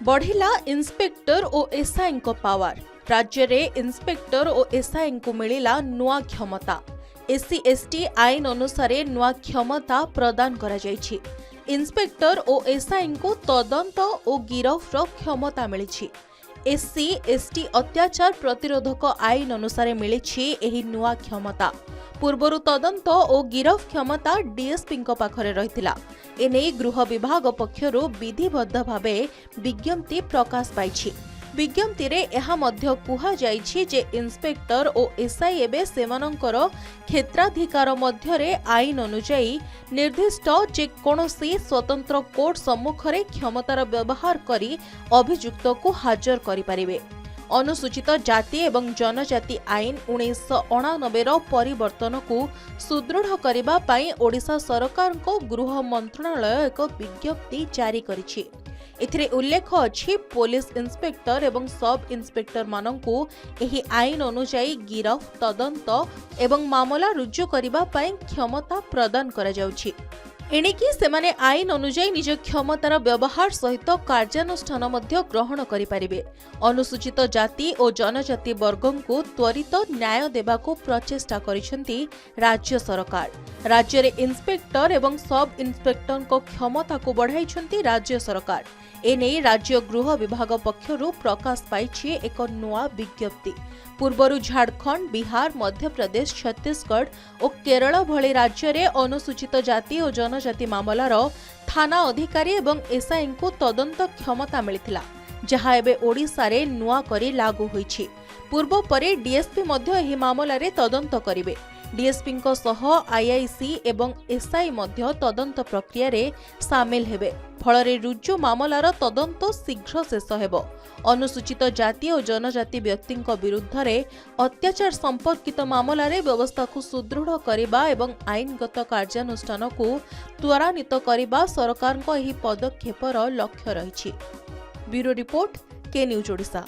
बढ़िला inspector और SI को power. राज्य रे इन्स्पेक्टर और एसआई को मिलिला नुआ क्षमता। एससी एसटी आईन अनुसार नुआ क्षमता प्रदान करा जायछि। इन्स्पेक्टर और एसआई को तदंत और गिरफ्र क्षमता मिली। एससी एसटी अत्याचार प्रतिरोधक आईन अनुसार मिली एही नुआ क्षमता। पूर्वर तदंत और गिरफ क्षमता डीएसपी पाखरे रहिथिला। एने गृह विभाग पक्षरु विधिबद्ध भावे विज्ञप्ति प्रकाश पाइछि। विज्ञप्ति रे एहा मध्य कुहा जाइछि जे इन्स्पेक्टर और एसआई एबे सेमानंकर क्षेत्राधिकार मध्यरे आईन अनुसार निर्दिष्ट जे कोनोसी स्वतंत्र कोर्ट सम्मुखरे क्षमतार व्यवहार करी अभियुक्त को हाजर करि पारिबे। अनुसूचित जाति एवं जनजाति आईन 1989 परिवर्तन को सुदृढ़ करबा पई ओडिशा सरकार को गृह मंत्रालय एक विज्ञप्ति जारी करिछि। एथिरे उल्लेख अछि पुलिस इन्स्पेक्टर एवं सब इन्स्पेक्टर माननकु एही आईन अनुसार गिरफ तदंत एवं मामला रुजु करबा पई क्षमता प्रदान करा जाउछि। एणिकी सेमाने आईन अनुसार निज क्षमतार व्यवहार सहित कार्यानुष्ठान मध्य ग्रहण करिपारिबे। अनुसूचित जाति और जनजाति वर्गों को त्वरित न्याय देबाको प्रचेष्टा करिसेंती राज्य सरकार। राज्य रे इन्स्पेक्टर एवं सब इन्स्पेक्टर को क्षमता को बढ़ाइछंती राज्य सरकार। एने राज्य गृह विभाग पक्षरु प्रकाश पाइछि एक नुआ विज्ञप्ति। पूर्वरु झारखंड, बिहार, मध्य प्रदेश, छत्तीसगढ़ और केरल भली राज्य रे अनुसूचित जाति और जनजाति मामलार थाना अधिकारी एवं एसआई को तदंत क्षमता मिलिथिला, जहा एबे ओडिशा रे नुआ करी लागू होईछि। पूर्व परे डीएसपी मध्य एही मामला रे तदंत करिवे। डीएसपी को सह आईआईसी एवं एसआई मध्य तदंत प्रक्रिया रे शामिल हेबे। फलरे रुजु मामलार तदंत शीघ्र शेष हेबो। अनुसूचित जाति और जनजाति व्यक्ति विरुद्ध रे अत्याचार संपर्कित मामला रे व्यवस्था को सुदृढ़ करबा एवं आईनगत कार्यानुष्ठान को त्वरान्वित करबा सरकार को एही पदक्षेपर लक्ष्य रहिछि। ब्यूरो रिपोर्ट, के न्यूज ओडिशा।